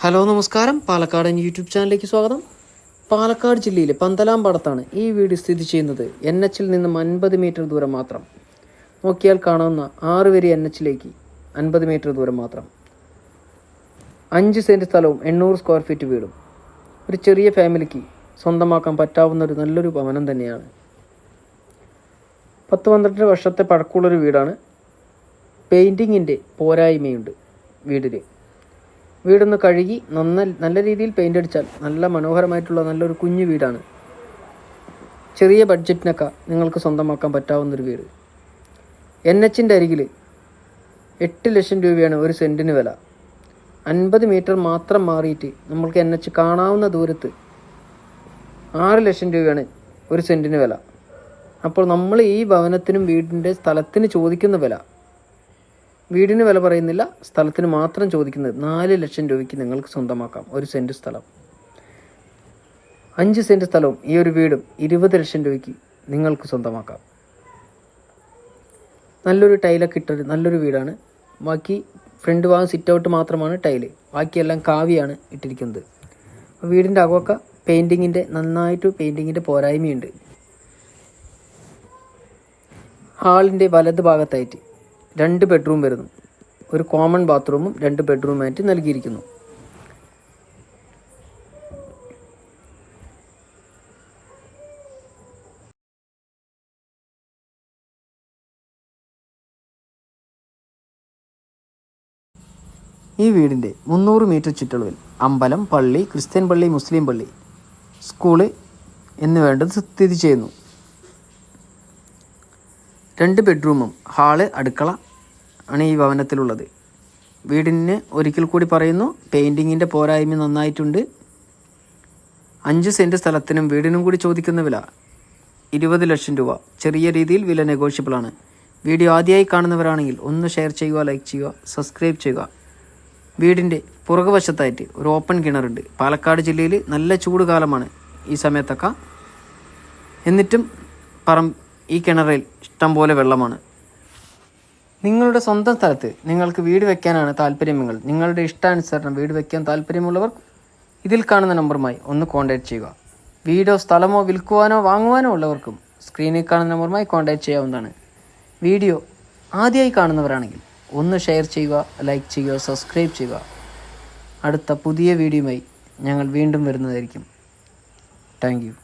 Hello നമസ്കാരം, Palakkad YouTube ചാനലിലേക്ക് സ്വാഗതം. പാലക്കാട് ജില്ലയിലെ പന്തലാംപാടത്താണ് ഈ വീട് സ്ഥിതി ചെയ്യുന്നത്. NH നിന്നും 50 മീറ്റർ ദൂരം മാത്രം. നോക്കിയാൽ കാണാവുന്ന 6 വരി NH 50 മീറ്റർ ദൂരം മാത്രം. 5 സെൻറ്റ് സ്ഥലവും 800 സ്ക്വയർ ഫീറ്റ് വീടും. ഒരു ചെറിയ ഫാമിലിക്ക് സ്വന്തമാക്കാൻ പറ്റാവുന്ന ഒരു നല്ലൊരു ഭവനം തന്നെയാണ്. 10-12 വർഷത്തെ പഴക്കമുള്ളൊരു വീടാണ്. പെയിൻറ്റിങ്ങിൻ്റെ പോരായ്മയുണ്ട് വീടിൽ. വീടൊന്ന് കഴുകി നല്ല രീതിയിൽ പെയിൻ്റ് അടിച്ചാൽ നല്ല മനോഹരമായിട്ടുള്ള നല്ലൊരു കുഞ്ഞു വീടാണ്. ചെറിയ ബഡ്ജറ്റിനൊക്കെ നിങ്ങൾക്ക് സ്വന്തമാക്കാൻ പറ്റാവുന്നൊരു വീട്. NH അരികിൽ 8 ലക്ഷം രൂപയാണ് ഒരു സെൻറ്റിന് വില. 50 മീറ്റർ മാത്രം മാറിയിട്ട് നമ്മൾക്ക് NH കാണാവുന്ന ദൂരത്ത് 6 ലക്ഷം രൂപയാണ് ഒരു സെൻറ്റിന് വില. അപ്പോൾ നമ്മൾ ഈ ഭവനത്തിനും വീടിൻ്റെ സ്ഥലത്തിന് ചോദിക്കുന്ന വില, വീടിന് വില പറയുന്നില്ല, സ്ഥലത്തിന് മാത്രം ചോദിക്കുന്നത് 4 ലക്ഷം രൂപയ്ക്ക് നിങ്ങൾക്ക് സ്വന്തമാക്കാം ഒരു സെൻറ്റ് സ്ഥലം. 5 സെൻറ്റ് സ്ഥലവും ഈ ഒരു വീടും 20 ലക്ഷം രൂപയ്ക്ക് നിങ്ങൾക്ക് സ്വന്തമാക്കാം. നല്ലൊരു ടൈലൊക്കെ ഇട്ടൊരു നല്ലൊരു വീടാണ്. ബാക്കി ഫ്രണ്ട് ഭാഗം സിറ്റ് ഔട്ട് മാത്രമാണ് ടൈല്, ബാക്കിയെല്ലാം കാവിയാണ് ഇട്ടിരിക്കുന്നത്. വീടിൻ്റെ അകമൊക്കെ നന്നായിട്ട് പെയിൻറ്റിങ്ങിൻ്റെ പോരായ്മയുണ്ട്. ഹാളിൻ്റെ വലത് ഭാഗത്തായിട്ട് 2 ബെഡ്റൂം വരുന്നു. ഒരു കോമൺ ബാത്റൂമും 2 ബെഡ്റൂമായിട്ട് നൽകിയിരിക്കുന്നു. ഈ വീടിൻ്റെ 300 മീറ്റർ ചുറ്റളവിൽ അമ്പലം, പള്ളി, ക്രിസ്ത്യൻ പള്ളി, മുസ്ലിം പള്ളി, സ്കൂള് എന്നിവേണ്ടത് സ്ഥിതി ചെയ്യുന്നു. 2 ബെഡ്റൂമും ഹാള്, അടുക്കള ആണ് ഈ ഭവനത്തിലുള്ളത്. വീടിന് ഒരിക്കൽ കൂടി പറയുന്നു, പെയിൻറ്റിങ്ങിൻ്റെ പോരായ്മ നന്നായിട്ടുണ്ട്. 5 സെൻറ്റ് സ്ഥലത്തിനും വീടിനും കൂടി ചോദിക്കുന്ന വില 20 ലക്ഷം രൂപ. ചെറിയ രീതിയിൽ വില നെഗോഷ്യബിളാണ്. വീഡിയോ ആദ്യമായി കാണുന്നവരാണെങ്കിൽ ഒന്ന് ഷെയർ ചെയ്യുക, ലൈക്ക് ചെയ്യുക, സബ്സ്ക്രൈബ് ചെയ്യുക. വീടിൻ്റെ പുറകുവശത്തായിട്ട് ഒരു ഓപ്പൺ കിണറുണ്ട്. പാലക്കാട് ജില്ലയിൽ നല്ല ചൂട് കാലമാണ് ഈ സമയത്തൊക്കെ. എന്നിട്ടും ഈ കിണറിൽ ഇഷ്ടംപോലെ വെള്ളമാണ്. നിങ്ങളുടെ സ്വന്തം സ്ഥലത്ത് നിങ്ങൾക്ക് വീട് വെക്കാനാണ് താല്പര്യമെങ്കിൽ, നിങ്ങളുടെ ഇഷ്ടാനുസരണം വീട് വെക്കാൻ താല്പര്യമുള്ളവർ ഇതിൽ കാണുന്ന നമ്പറുമായി ഒന്ന് കോൺടാക്റ്റ് ചെയ്യുക. വീടോ സ്ഥലമോ വിൽക്കുവാനോ വാങ്ങുവാനോ ഉള്ളവർക്കും സ്ക്രീനിൽ കാണുന്ന നമ്പറുമായി കോൺടാക്റ്റ് ചെയ്യാവുന്നതാണ്. വീഡിയോ ആദ്യമായി കാണുന്നവരാണെങ്കിൽ ഒന്ന് ഷെയർ ചെയ്യുക, ലൈക്ക് ചെയ്യുക, സബ്സ്ക്രൈബ് ചെയ്യുക. അടുത്ത പുതിയ വീഡിയോയുമായി ഞങ്ങൾ വീണ്ടും വരുന്നതായിരിക്കും. Thank you.